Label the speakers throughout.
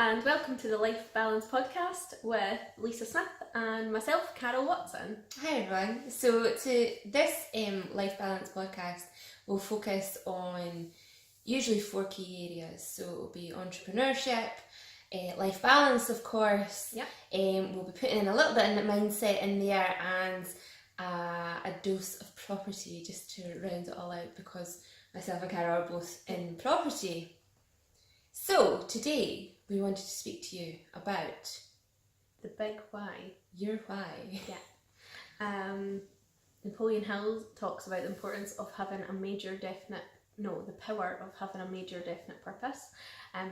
Speaker 1: and welcome to the Life Balance Podcast with Lisa Smith and myself, Carol Watson.
Speaker 2: Hi everyone. So to this Life Balance podcast, we'll focus on usually 4 key areas. So it will be entrepreneurship, life balance, of course.
Speaker 1: Yeah.
Speaker 2: We'll be putting in a little bit of mindset in there and a dose of property just to round it all out, because myself and Carol are both in property. So today we wanted to speak to you about
Speaker 1: The big why.
Speaker 2: your why.
Speaker 1: Yeah. Napoleon Hill talks about the importance of having a major the power of having a major definite purpose.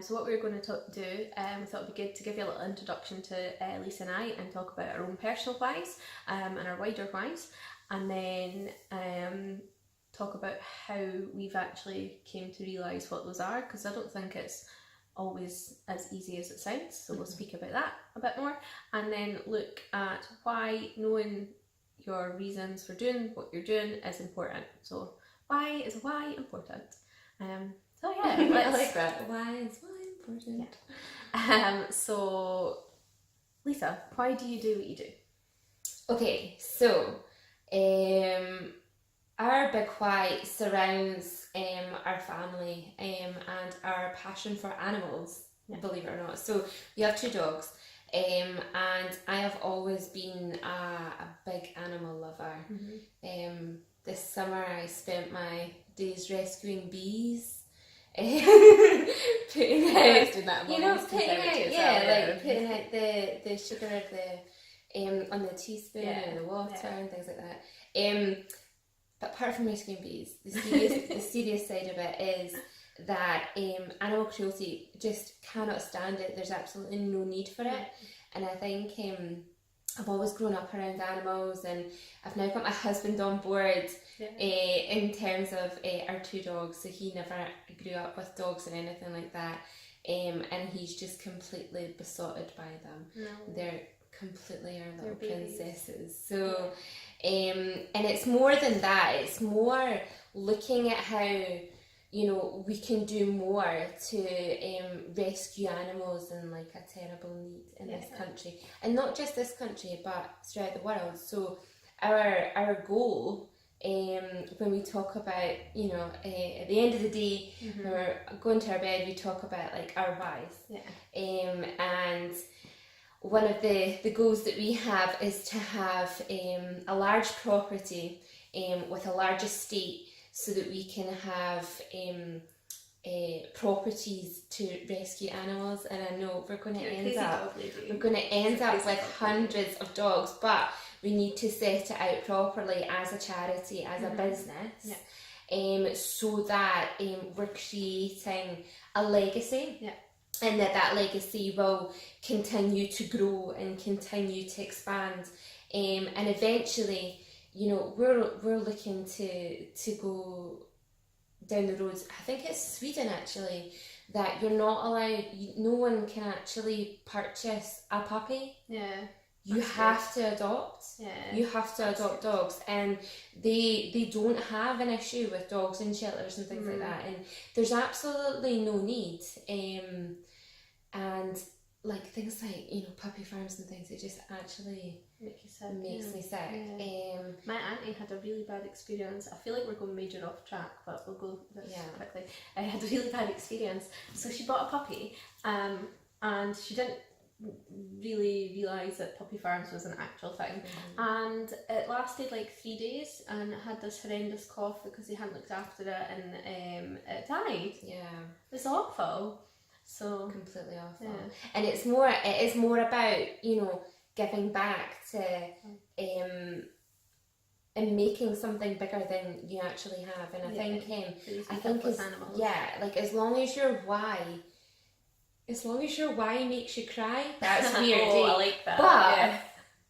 Speaker 1: So what we're going to do, we thought it'd be good to give you a little introduction to Lisa and I, and talk about our own personal whys and our wider whys, and then talk about how we've actually came to realise what those are, because I don't think it's always as easy as it sounds. So we'll speak about that a bit more, and then look at why knowing your reasons for doing what you're doing is important. So why is why important? So yeah,
Speaker 2: I like that. Why is why important?
Speaker 1: Yeah. So Lisa, why do you do what you do?
Speaker 2: Okay, so our big why surrounds our family and our passion for animals, believe it or not. So we have 2 dogs, and I have always been a big animal lover. This summer I spent my days rescuing bees. Putting out, putting out, putting out the sugar of on the teaspoon and the water and things like that. But apart from rescuing bees, the serious side of it is that animal cruelty just cannot stand it. There's absolutely no need for it, and I think I've always grown up around animals, and I've now got my husband on board in terms of our 2 dogs. So he never grew up with dogs or anything like that, and he's just completely besotted by them.
Speaker 1: No.
Speaker 2: They're completely our little princesses. So and it's more than that. It's more looking at how, you know, we can do more to rescue animals in like a terrible need in this country, and not just this country but throughout the world. So our goal, when we talk about, you know, at the end of the day, when we're going to our bed, we talk about like our whys. And one of the goals that we have is to have a large property with a large estate, so that we can have properties to rescue animals. And I know we're going to end up with hundreds of dogs, but we need to set it out properly as a charity, as a business, so that we're creating a legacy. And that legacy will continue to grow and continue to expand, and eventually, you know, we're looking to go down the roads. I think it's Sweden actually, that you're not allowed. No one can actually purchase a puppy. You have to adopt. You have to adopt dogs, and they don't have an issue with dogs in shelters and things like that, and there's absolutely no need. And like things like, you know, puppy farms and things, it just actually makes me sick.
Speaker 1: My auntie had a really bad experience. I feel like we're going major off track, but we'll go quickly. I had a really bad experience. So she bought a puppy, and she didn't really realise that puppy farms was an actual thing, and it lasted like 3 days, and it had this horrendous cough because they hadn't looked after it, and it died. It was awful. So
Speaker 2: completely awful. And it is more about, you know, giving back to and making something bigger than you actually have. And I think like as long as your why makes you cry, that's weird.
Speaker 1: I like that.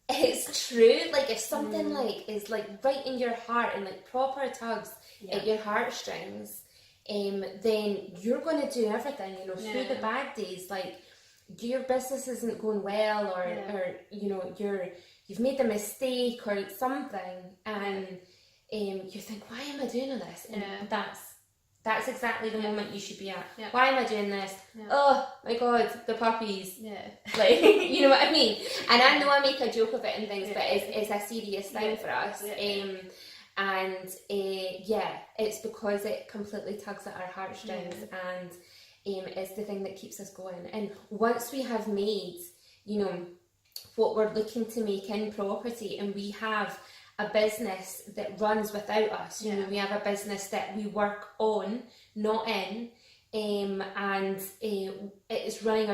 Speaker 2: But it's true. Like if something like is like right in your heart and like proper tugs at your heartstrings, then you're going to do everything, you know, through the bad days. Like your business isn't going well, or you know, you've made a mistake or something, and you think, why am I doing all this? And that's That's exactly the moment you should be at.
Speaker 1: Yeah.
Speaker 2: Why am I doing this?
Speaker 1: Yeah.
Speaker 2: Oh my God, the puppies.
Speaker 1: Yeah.
Speaker 2: Like, you know what I mean? And I know I make a joke of it and things,
Speaker 1: Yeah.
Speaker 2: but it's a serious thing for us.
Speaker 1: Yeah.
Speaker 2: It's because it completely tugs at our heartstrings, and it's the thing that keeps us going. And once we have made, you know, what we're looking to make in property, and we have a business that runs without us, you know, we have a business that we work on, not in, and it's running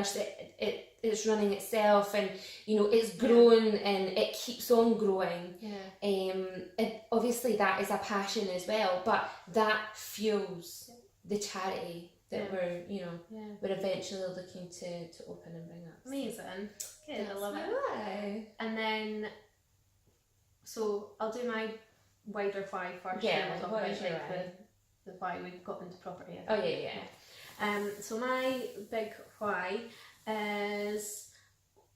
Speaker 2: it's running itself, and you know, it's grown and it keeps on growing. And obviously that is a passion as well, but that fuels the charity that we're eventually looking to open and bring up.
Speaker 1: Amazing. Good, I love it.
Speaker 2: Why.
Speaker 1: And then, so I'll do my wider why first.
Speaker 2: Yeah,
Speaker 1: and we'll talk
Speaker 2: what
Speaker 1: about
Speaker 2: is your
Speaker 1: the why we got into property.
Speaker 2: Oh yeah.
Speaker 1: So my big why is,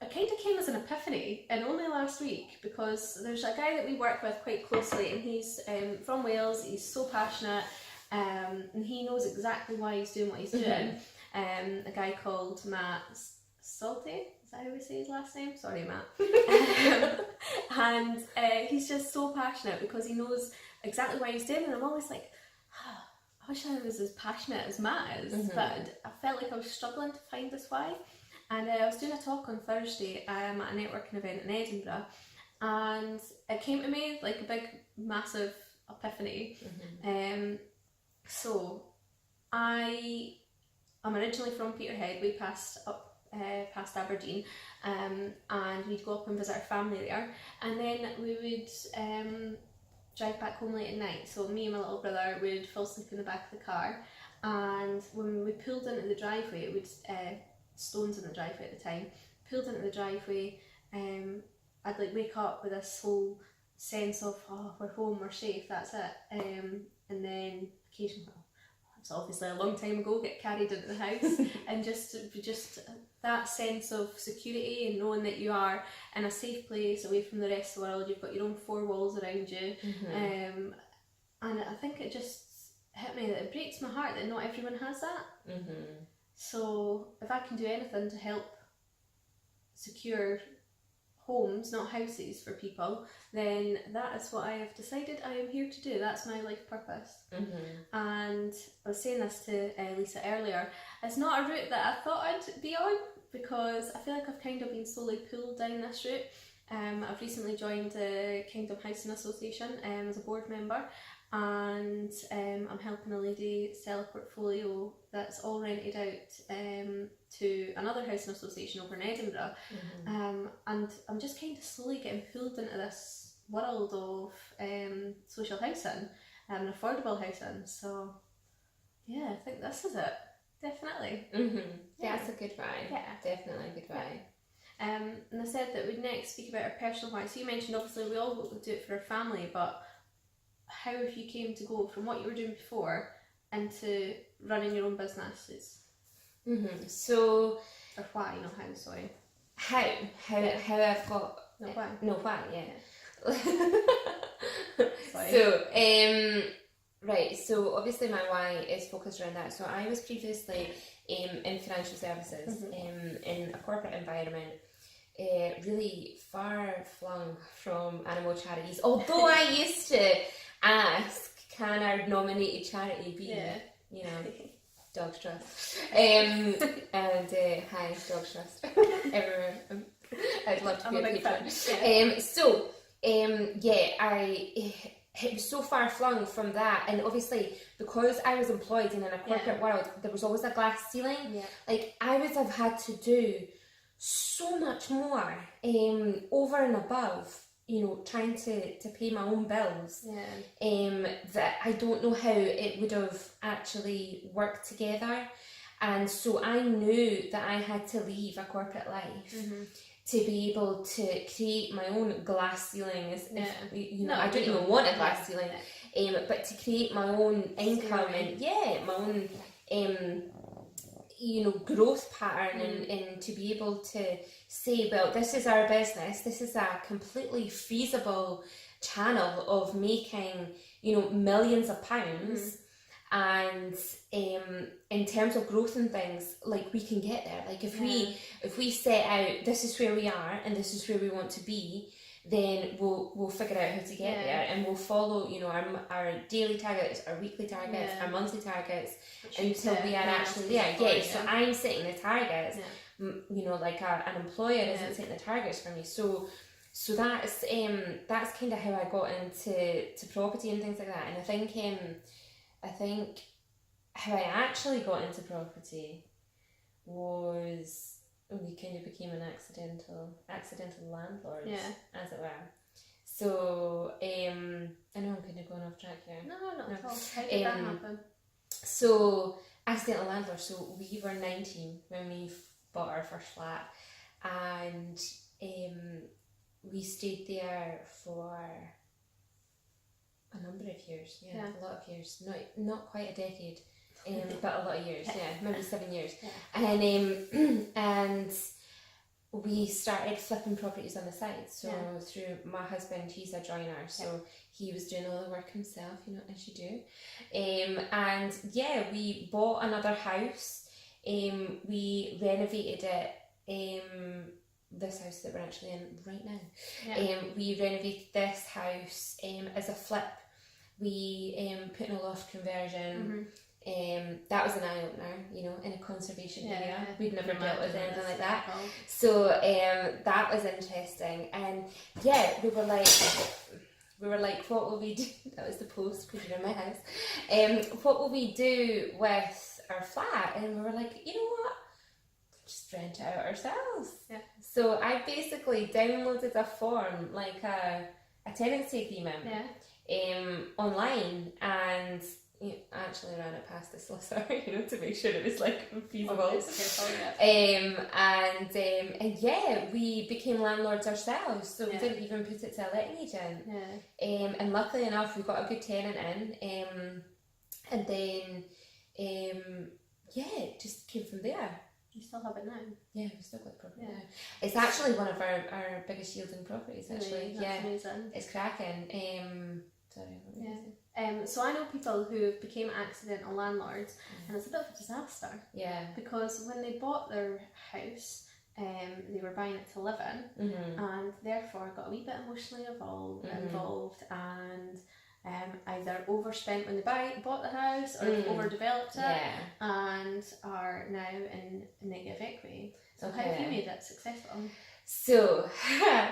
Speaker 1: it kind of came as an epiphany, and only last week, because there's a guy that we work with quite closely, and he's from Wales. He's so passionate, and he knows exactly why he's doing what he's doing. A guy called Matt Salty. Is that how we say his last name? Sorry, Matt. And he's just so passionate because he knows exactly why he's doing it. And I'm always like, I wish I was as passionate as Matt is, but I felt like I was struggling to find this why. And I was doing a talk on Thursday at a networking event in Edinburgh, and it came to me like a big, massive epiphany. So I'm originally from Peterhead. We passed up past Aberdeen, and we'd go up and visit our family there, and then we would drive back home late at night. So me and my little brother would fall asleep in the back of the car, and when we pulled into the driveway, it would stones in the driveway at the time, pulled into the driveway, I'd like wake up with this whole sense of, oh, we're home, we're safe, that's it, and then occasionally, it's obviously a long time ago, get carried into the house, and just that sense of security and knowing that you are in a safe place away from the rest of the world. You've got your own four walls around you, and I think it just hit me that it breaks my heart that not everyone has that. So if I can do anything to help secure homes, not houses, for people, then that is what I have decided I am here to do. That's my life purpose. And I was saying this to Lisa earlier, it's not a route that I thought I'd be on, because I feel like I've kind of been slowly pulled down this route. I've recently joined the Kingdom Housing Association as a board member, and I'm helping a lady sell a portfolio that's all rented out to another housing association over in Edinburgh. And I'm just kind of slowly getting pulled into this world of social housing and affordable housing. So yeah, I think this is it. Definitely.
Speaker 2: Yeah, it's a good why.
Speaker 1: Yeah.
Speaker 2: Definitely a good why.
Speaker 1: And I said that we'd next speak about our personal why. So you mentioned obviously we all do it for our family, but how have you came to go from what you were doing before into running your own businesses?
Speaker 2: So,
Speaker 1: or why, not how, sorry.
Speaker 2: How I've got...
Speaker 1: No, why.
Speaker 2: No, why, yeah.
Speaker 1: Sorry.
Speaker 2: So, right, so obviously my why is focused around that. So I was previously in financial services, in a corporate environment, really far flung from animal charities. Although I used to ask, can our nominated charity be, you know, Dogs Trust? And hi, Dogs Trust. Everywhere. I'd love to be a patron. It was so far flung from that, and obviously because I was employed and in a corporate world, there was always a glass ceiling. Like I would have had to do so much more over and above, you know, trying to pay my own bills, that I don't know how it would have actually worked together. And so I knew that I had to leave a corporate life to be able to create my own glass ceiling. I don't even want a glass ceiling, but to create my own income and my own growth pattern, and to be able to say, well, this is our business, this is a completely feasible channel of making, millions of pounds, And in terms of growth and things, like, we can get there. Like, if we set out, this is where we are and this is where we want to be, then we'll figure out how to get there, and we'll follow, you know, our daily targets, our weekly targets, our monthly targets, until we are actually there. So I'm setting the targets. You know, like an employer isn't setting the targets for me. So that's kind of how I got into property and things like that. And I think how I actually got into property was, we kind of became an accidental landlord, as it were. So I know I'm kind of going off track here.
Speaker 1: No, not at all. How did that happen?
Speaker 2: So, accidental landlord. So we were 19 when we bought our first flat, and we stayed there for a number of years. A lot of years. Not quite a decade. But a lot of years, maybe 7 years. And we started flipping properties on the side. So through my husband, he's a joiner, so he was doing all the work himself, you know, as you do. And we bought another house. We renovated it. This house that we're actually in right now. We renovated this house as a flip. We put in a loft conversion. That was an eye-opener, you know, in a conservation area. We'd never dealt with anything like that. So that was interesting. And we were like, what will we do? That was the post put in my house. What will we do with our flat? And we were like, you know what? Just rent it out ourselves. So I basically downloaded a form, like a tenancy agreement, online, and I actually ran it past the solicitor, you know, to make sure it was like feasible. We became landlords ourselves, so we didn't even put it to a letting agent. And luckily enough, we got a good tenant in, and then it just came from there.
Speaker 1: You still have it now?
Speaker 2: Yeah, we still got the property now. It's actually one of our biggest yielding properties, actually.
Speaker 1: That's amazing.
Speaker 2: It's cracking.
Speaker 1: So I know people who became accidental landlords, and it's a bit of a disaster. Because when they bought their house, they were buying it to live in, and therefore got a wee bit emotionally involved, and either overspent when they bought the house, or overdeveloped it, and are now in negative equity. So how have you made it successful?
Speaker 2: So,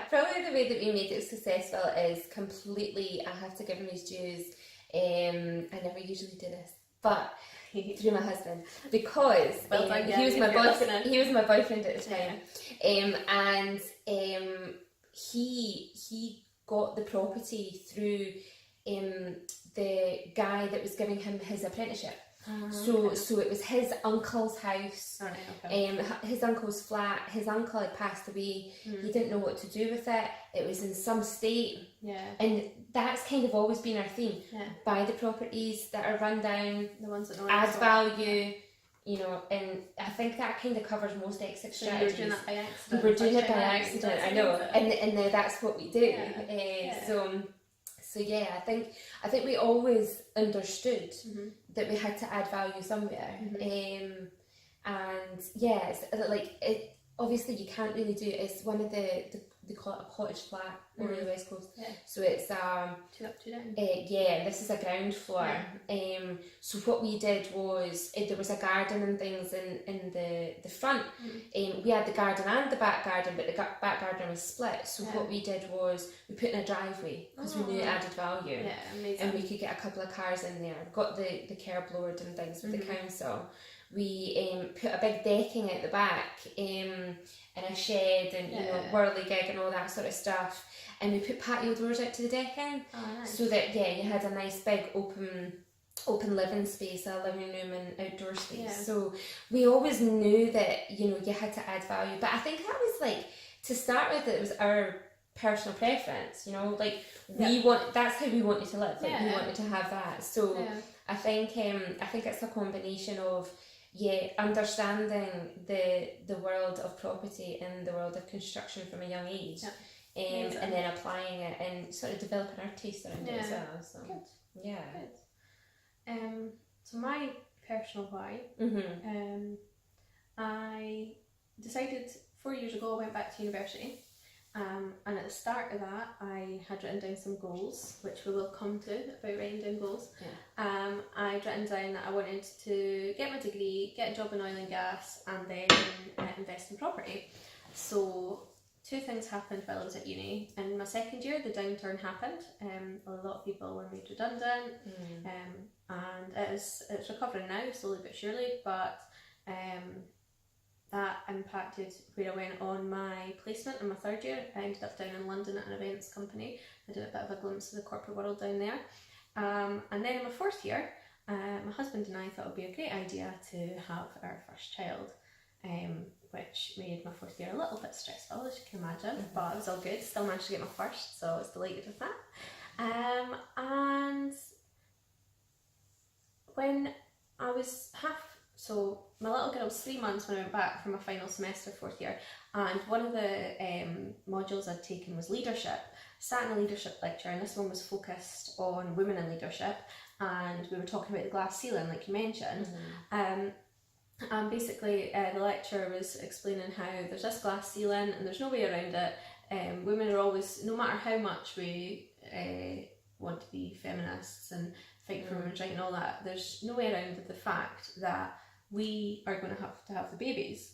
Speaker 2: probably the way that we made it successful is completely, I have to give him his dues. I never usually do this, but through my husband, because he was my boyfriend. He was my boyfriend at the time, and he got the property through the guy that was giving him his apprenticeship. So it was his uncle's house, his uncle's flat. His uncle had passed away. He didn't know what to do with it. It was in some state, and that's kind of always been our theme. Buy the properties that are run down,
Speaker 1: the ones that
Speaker 2: add value, you know, and I think that kind of covers most exit strategies.
Speaker 1: So you were doing that by accident.
Speaker 2: We were doing it by accident, I know, and that's what we do. So I think we always understood that we had to add value somewhere, and it's like obviously you can't really do it. It's one of they call it a cottage flat over the West Coast. So it's
Speaker 1: 2 up, 2 down.
Speaker 2: This is a ground floor. So what we did was there was a garden and things in the front. We had the garden and the back garden, but the back garden was split. So what we did was we put in a driveway because we knew it added value.
Speaker 1: Amazing.
Speaker 2: And we could get a couple of cars in there. Got the curb lowered and things with the council. We put a big decking out the back, and a shed, and you know, whirligig and all that sort of stuff. And we put patio doors out to the decking, so that you had a nice big open living space, a living room and outdoor space. So we always knew that, you know, you had to add value. But I think that was like, to start with, it was our personal preference, you know, like that's how we wanted to live. Like we wanted to have that. So I think it's a combination of understanding the world of property and the world of construction from a young age, and then applying it and sort of developing our taste around it as well. So
Speaker 1: Good. So my personal why, I decided 4 years ago, I went back to university, and at the start of that I had written down some goals, which we will come to about writing down goals. I'd written down that I wanted to get my degree, get a job in oil and gas, and then invest in property. So 2 things happened while I was at uni. In my second year, the downturn happened. A lot of people were made redundant, and it's recovering now, slowly but surely, but that impacted where I went on my placement in my 3rd year. I ended up down in London at an events company. I did a bit of a glimpse of the corporate world down there. And then in my 4th year, my husband and I thought it would be a great idea to have our first child, which made my 4th year a little bit stressful, as you can imagine, but it was all good. Still managed to get my first, so I was delighted with that. And when I was so my little girl was 3 months when I went back for my final semester, 4th year, and one of the modules I'd taken was leadership. Sat in a leadership lecture, and this one was focused on women in leadership, and we were talking about the glass ceiling, like you mentioned. And basically the lecturer was explaining how there's this glass ceiling and there's no way around it. Women are always, no matter how much we want to be feminists and fight for women's rights and all that, there's no way around the fact that we are going to have the babies,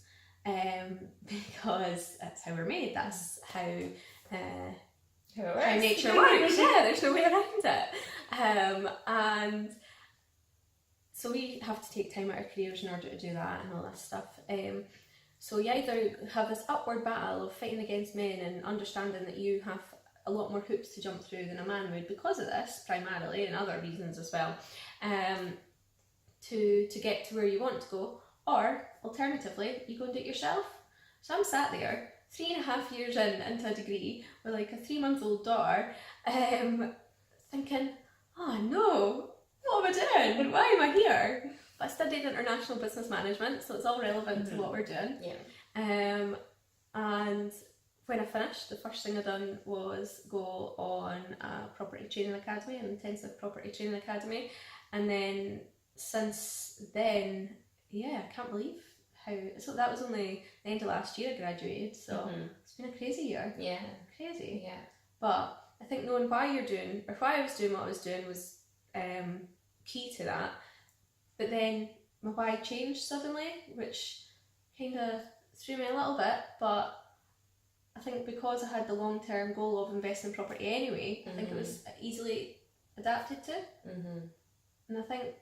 Speaker 1: because that's how we're made. That's how nature works. Yeah, there's no way around it. And so we have to take time out of our careers in order to do that and all that stuff. So you either have this upward battle of fighting against men and understanding that you have a lot more hoops to jump through than a man would because of this, primarily, and other reasons as well, to get to where you want to go, or alternatively, you go and do it yourself. So I'm sat there 3.5 years into a degree with like a 3-month-old daughter, thinking, oh no, what am I doing? Why am I here? But I studied international business management, so it's all relevant to what we're doing. And when I finished, the first thing I done was go on a property training academy, an intensive property training academy, and then since then, I can't believe how. So that was only the end of last year I graduated, so it's been a crazy year. Crazy. But I think knowing why you're doing, or why I was doing what I was doing, was key to that. But then my why changed suddenly, which kind of threw me a little bit, but I think because I had the long-term goal of investing in property anyway, I think it was easily adapted to. And I think,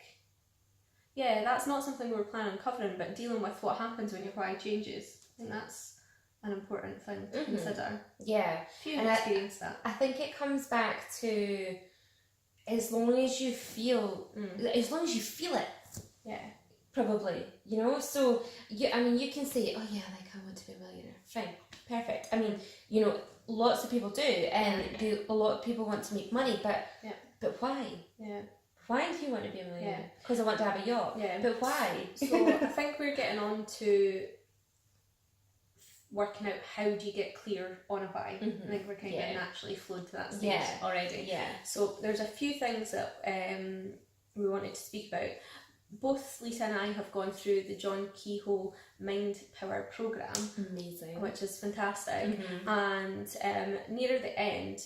Speaker 1: that's not something we were planning on covering, but dealing with what happens when your why changes, I think that's an important thing to consider. If you experience that.
Speaker 2: I think it comes back to as long as you feel it. Probably, so you can say, oh yeah, like I want to be a millionaire, fine, perfect. I mean, lots of people do, and a lot of people want to make money, but why? Why do you want to be a millionaire? Because I want to have a yacht. But why?
Speaker 1: So I think we're getting on to working out how do you get clear on a why. I think we're kind of naturally flowed to that stage already. So there's a few things that we wanted to speak about. Both Lisa and I have gone through the John Kehoe Mind Power Programme.
Speaker 2: Amazing.
Speaker 1: Which is fantastic. And nearer the end,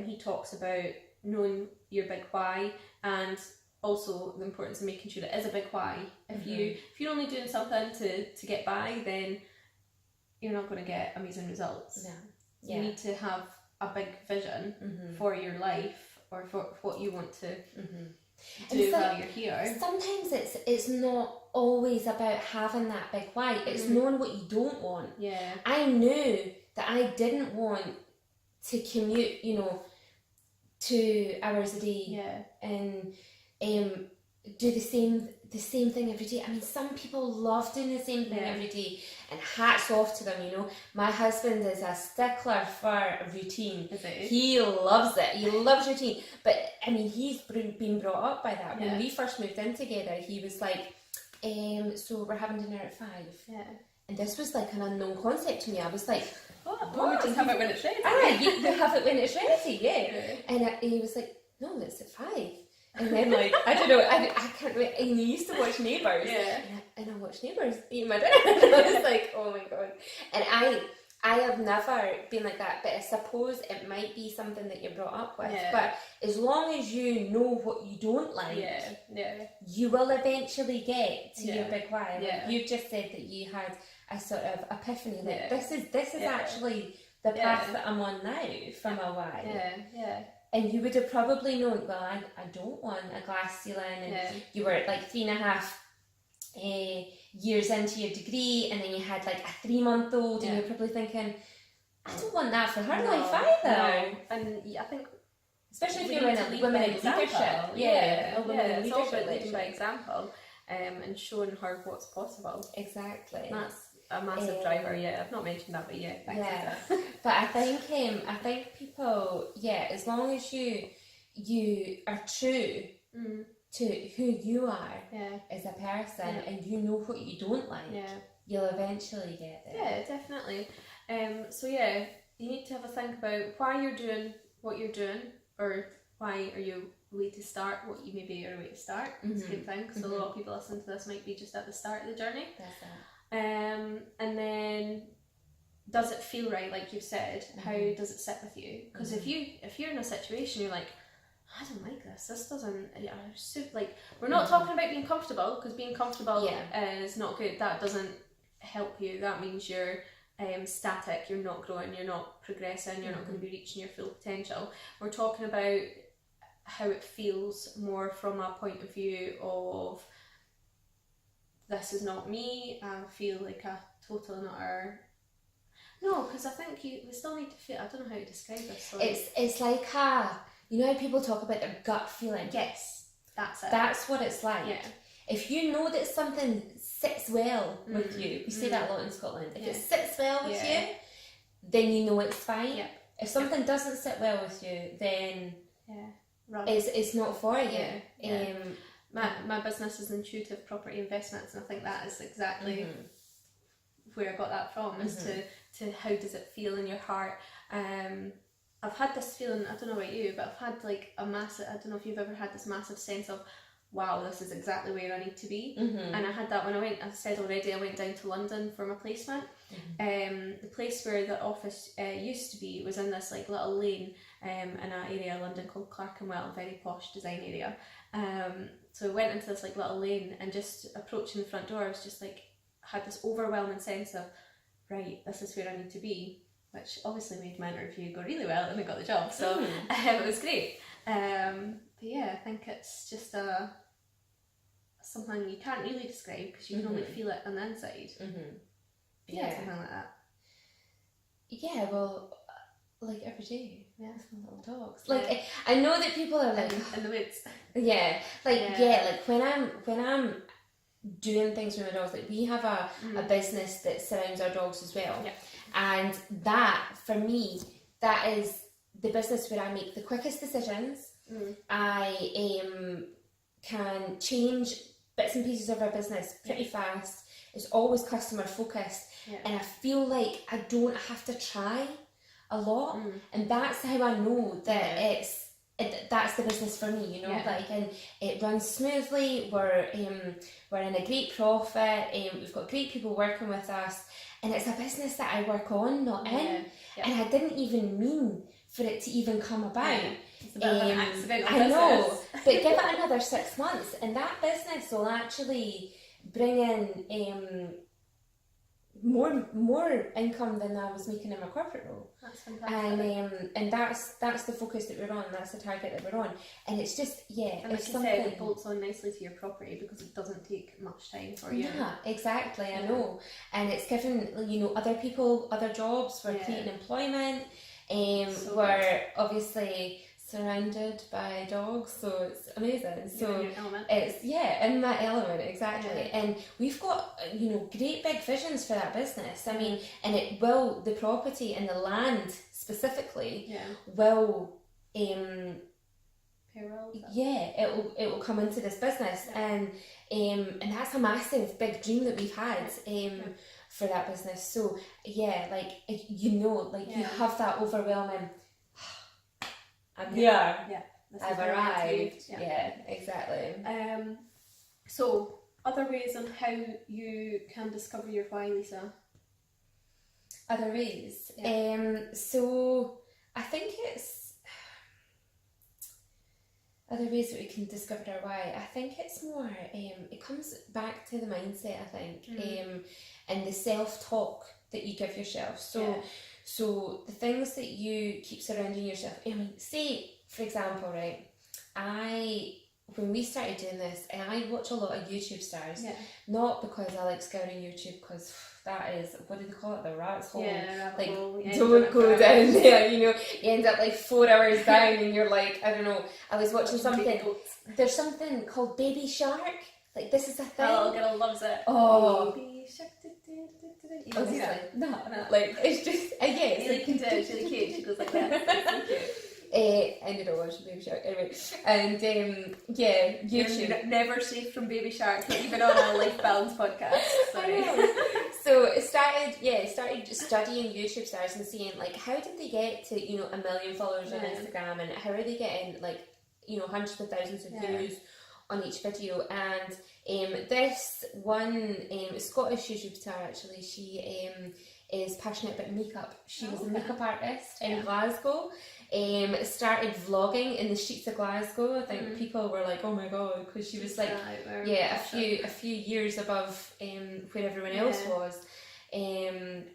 Speaker 1: he talks about knowing your big why, and also the importance of making sure it is a big why. If you're only doing something to get by, then you're not going to get amazing results. You need to have a big vision for your life, or for what you want to do while you're here.
Speaker 2: Sometimes it's not always about having that big why. It's knowing what you don't want. I knew that I didn't want to commute 2 hours a day and do the same thing every day. I mean, some people love doing the same thing every day, and hats off to them. My husband is a stickler for routine. He loves it. He loves routine. But I mean, he's been brought up by that. When we first moved in together, he was like, so we're having dinner at 5. And this was like an unknown concept to me. I was like,
Speaker 1: what? Just have it when it's ready.
Speaker 2: You have it when it's ready, And he was like, no, it's at 5. And then like, I don't know, I can't remember, and you used to watch Neighbours.
Speaker 1: Yeah.
Speaker 2: And I watched Neighbours eating my dinner. And I was like, oh my God. And I have never been like that, but I suppose it might be something that you're brought up with.
Speaker 1: Yeah.
Speaker 2: But as long as you know what you don't like, you will eventually get to your big why. Like you've just said that you had a sort of epiphany that this is actually the path that I'm on now for my why. And you would have probably known, well, I don't want a glass ceiling, and you were like 3.5 years into your degree, and then you had like a 3-month-old, and you're probably thinking, I don't want that for her life either.
Speaker 1: No. And I think,
Speaker 2: especially if you're in a women in leadership,
Speaker 1: it's all about leading by example, and showing her what's possible.
Speaker 2: Exactly.
Speaker 1: That's a massive driver. I've not mentioned that, but
Speaker 2: But I think people, as long as you are true to who you are as a person, and you know what you don't like, you'll eventually get there.
Speaker 1: Yeah, definitely. So you need to have a think about why you're doing what you're doing, or why are you a way to start what you maybe are a way to start. It's a good thing, because a lot of people listening to this might be just at the start of the journey.
Speaker 2: That's it.
Speaker 1: And then, does it feel right, like you've said? How does it sit with you? Because if you're in a situation you're like, I don't like this doesn't like, we're not talking about being comfortable, because being comfortable is not good. That doesn't help you. That means you're static, you're not growing, you're not progressing, you're not going to be reaching your full potential. We're talking about how it feels more from a point of view of, this is not me, I feel like a total and utter. No, because I think we still need to feel, I don't know how to describe this. So
Speaker 2: it's like you know how people talk about their gut feeling?
Speaker 1: Yes, that's it.
Speaker 2: That's what it's like.
Speaker 1: Yeah.
Speaker 2: If you know that something sits well with you, we say that a lot in Scotland, if it sits well with you, then you know it's fine.
Speaker 1: Yeah.
Speaker 2: If something doesn't sit well with you, then it's not for you.
Speaker 1: Yeah. My business is Intuitive Property Investments, and I think that is exactly where I got that from, is to how does it feel in your heart. I've had this feeling, I don't know about you, but I've had like a massive, I don't know if you've ever had this massive sense of, wow, this is exactly where I need to be. And I had that when I went, I said already, I went down to London for my placement. The place where the office used to be was in this like little lane in an area of London called Clerkenwell, a very posh design area. So I went into this like little lane, and just approaching the front door, I was just like, had this overwhelming sense of, right, this is where I need to be, which obviously made my interview go really well, and I got the job, so it was great. But I think it's just something you can't really describe, because you can only feel it on the inside. Something like that. Yeah,
Speaker 2: well, like every day. With my little dogs. Like I know that people are like
Speaker 1: in the woods.
Speaker 2: Like when I'm doing things with my dogs, like we have a business that surrounds our dogs as well. And that, for me, that is the business where I make the quickest decisions. I can change bits and pieces of our business pretty fast. It's always customer focused, and I feel like I don't have to try a lot, and that's how I know that that's the business for me, you know. Like, and it runs smoothly. We're in a great profit, we've got great people working with us, and it's a business that I work on, not in. And I didn't even mean for it to even come about.
Speaker 1: It's a bit of an accidental
Speaker 2: I know, but give it another 6 months, and that business will actually bring in more income than I was making in my corporate role.
Speaker 1: That's fantastic.
Speaker 2: And that's the focus that we're on. That's the target that we're on. And it's just
Speaker 1: and like you said, it bolts on nicely to your property, because it doesn't take much time for you.
Speaker 2: Yeah, exactly. I know. And it's given other people other jobs. We're creating employment. We're obviously surrounded by dogs, so it's amazing. So it's in that element, exactly. And we've got great big visions for that business. I mean, and the property and the land specifically will it will come into this business, and that's a massive big dream that we've had for that business. So you have that overwhelming
Speaker 1: this
Speaker 2: I've
Speaker 1: is where I
Speaker 2: arrived.
Speaker 1: moved.
Speaker 2: Yeah, exactly.
Speaker 1: So other ways on how you can discover your why, Lisa?
Speaker 2: Other ways.
Speaker 1: Yeah.
Speaker 2: So I think it's other ways that we can discover our why. I think it's more. It comes back to the mindset. I think. And the self-talk that you give yourself. So the things that you keep surrounding yourself. I mean, say for example, right? When we started doing this, and I watch a lot of YouTube stars, not because I like scouring YouTube, because that is, what do they call it, the rat's hole. Like, don't go down there, you end up like 4 hours down and you're like, I don't know, I was watching something, there's something called Baby Shark, like this is a thing.
Speaker 1: Oh, girl loves it.
Speaker 2: Oh.
Speaker 1: Baby Shark.
Speaker 2: No, like, it's just, it's
Speaker 1: like, can do it, it's really cute, she goes like that, it's really cute.
Speaker 2: I ended up watching Baby Shark anyway, and YouTube.
Speaker 1: You're never safe from Baby Shark, not even on our Life Balance podcast. Sorry.
Speaker 2: So I started just studying YouTube stars and seeing like how did they get to 1 million followers on Instagram, and how are they getting like hundreds of thousands of views on each video. And this one Scottish YouTube star, actually, she is passionate about makeup. She was a makeup artist in Glasgow. Started vlogging in the streets of Glasgow. I think people were like, oh my god, because she was like a few years above where everyone else was. And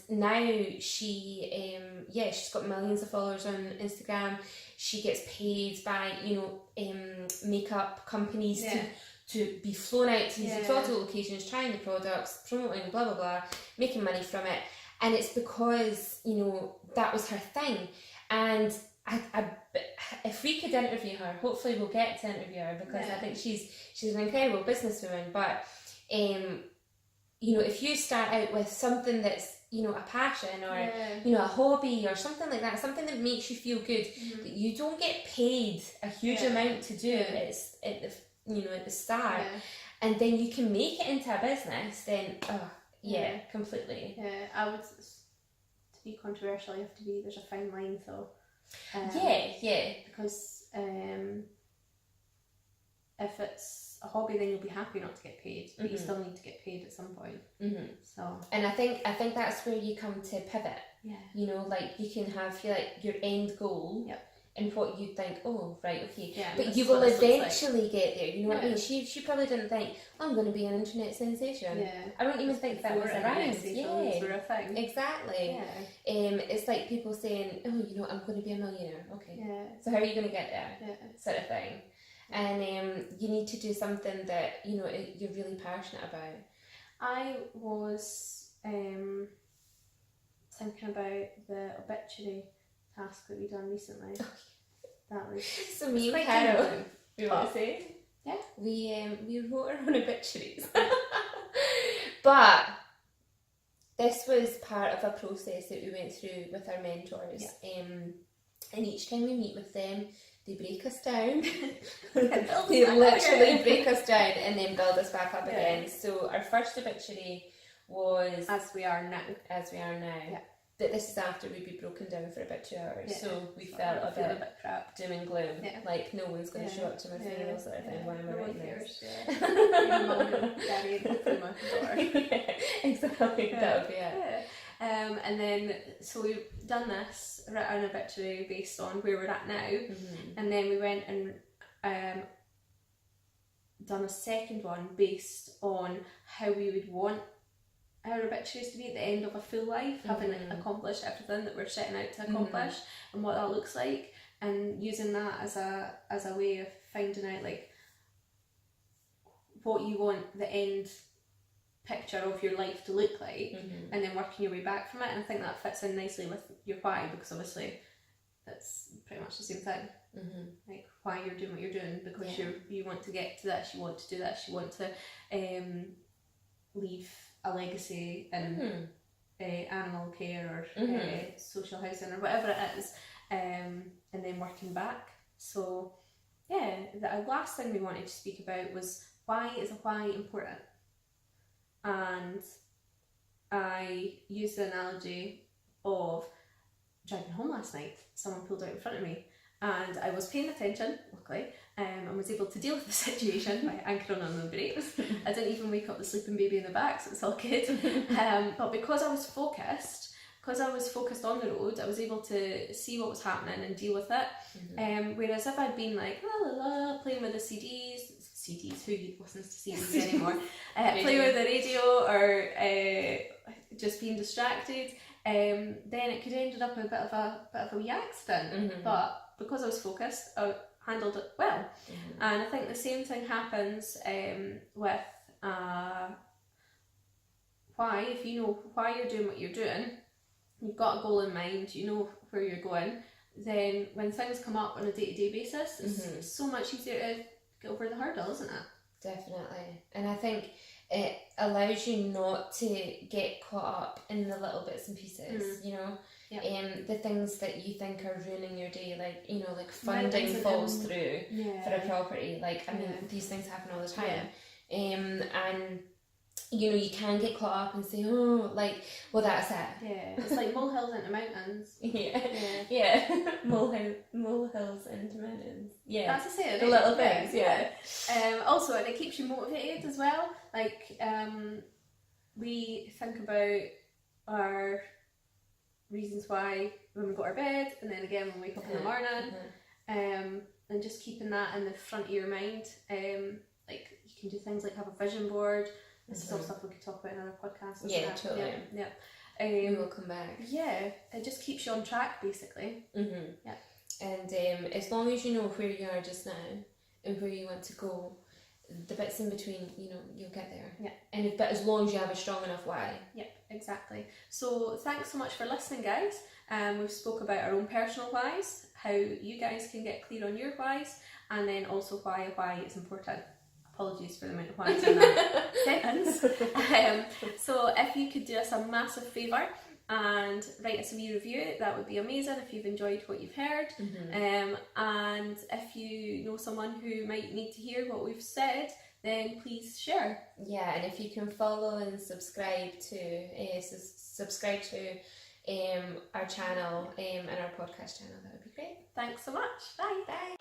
Speaker 2: now she's got millions of followers on Instagram. She gets paid by makeup companies to be flown out to these exotic locations, trying the products, promoting, blah blah blah, making money from it. And it's because that was her thing. And if we could interview her, hopefully we'll get to interview her, because I think she's an incredible businesswoman. But if you start out with something that's a passion or a hobby or something like that, something that makes you feel good, that you don't get paid a huge amount to do, it's at the start, and then you can make it into a business, then completely.
Speaker 1: I would, to be controversial, you have to be, there's a fine line though. Because if it's a hobby, then you'll be happy not to get paid, but you still need to get paid at some point. So,
Speaker 2: and I think that's where you come to pivot. Like you can have your end goal. And what you think, oh right, okay, but you will eventually get there. You know what I mean? She probably didn't think, I'm going to be an internet sensation. I don't even think that was around.
Speaker 1: Were a thing.
Speaker 2: Exactly. It's like people saying, oh, I'm going to be a millionaire. Okay. So how are you going to get there? Sort of thing. And you need to do something that you're really passionate about.
Speaker 1: I was thinking about the obituary task that we done recently. That was
Speaker 2: so me and Carol. You want to say?
Speaker 1: Yeah.
Speaker 2: We wrote our own obituaries, but this was part of a process that we went through with our mentors. And each time we meet with them, they break us down. They literally break us down and then build us back up again. So our first obituary was
Speaker 1: as we are now.
Speaker 2: But this is after we'd be broken down for about 2 hours, so we felt a bit
Speaker 1: crap,
Speaker 2: doom and gloom, like no one's going to show up to my funeral sort of thing. Why am I writing this? Exactly, that would be it.
Speaker 1: And then, so we've done this, written an obituary based on where we're at now, and then we went and done a second one based on how we would want our obituaries to be at the end of a full life, having accomplished everything that we're setting out to accomplish, and what that looks like, and using that as a way of finding out like what you want the end picture of your life to look like, and then working your way back from it. And I think that fits in nicely with your why, because obviously that's pretty much the same thing. Like why you're doing what you're doing, because you want to get to this, you want to do this, you want to leave a legacy in animal care or social housing or whatever it is, and then working back. So the last thing we wanted to speak about was, why is a why important? And I used the analogy of driving home last night. Someone pulled out in front of me and I was paying attention, luckily, and was able to deal with the situation by anchoring on the brakes. I didn't even wake up the sleeping baby in the back, so it's all good. But because I was focused on the road, I was able to see what was happening and deal with it. Whereas if I'd been like playing with the CDs, who listens to CDs anymore? Playing with the radio or just being distracted, then it could have ended up a bit of a wee accident. But because I was focused, I handled it well. And I think the same thing happens with why. If you know why you're doing what you're doing, you've got a goal in mind, you know where you're going, then when things come up on a day-to-day basis, it's so much easier to get over the hurdle, isn't it?
Speaker 2: Definitely. And I think it allows you not to get caught up in the little bits and pieces, you know?
Speaker 1: Yep.
Speaker 2: The things that you think are ruining your day, like, you know, like funding falls through for a property. Like, I mean, these things happen all the time. And you know, you can get caught up and say, oh, like, well, that's it.
Speaker 1: Yeah, it's like molehills into mountains.
Speaker 2: Molehills into mountains. Yeah,
Speaker 1: that's the saying.
Speaker 2: The little things.
Speaker 1: Also, and it keeps you motivated as well. Like, we think about our reasons why when we go to our bed, and then again when we wake up in the morning, and just keeping that in the front of your mind. Like, you can do things like have a vision board. This is all stuff we could talk about in another podcast.
Speaker 2: Totally. We will come back. Yeah,
Speaker 1: it just keeps you on track, basically.
Speaker 2: And as long as you know where you are just now and where you want to go, the bits in between, you know, you'll get there. But as long as you have a strong enough why.
Speaker 1: Exactly. So thanks so much for listening, guys. We've spoke about our own personal whys, how you guys can get clear on your whys, and then also why a why is important. Apologies for the amount of whys in that sentence. So if you could do us a massive favour and write us a wee review, that would be amazing if you've enjoyed what you've heard. And if you know someone who might need to hear what we've said, then please share.
Speaker 2: Yeah, and if you can follow and subscribe to our channel and our podcast channel, that would be great.
Speaker 1: Thanks so much. Bye.
Speaker 2: Bye.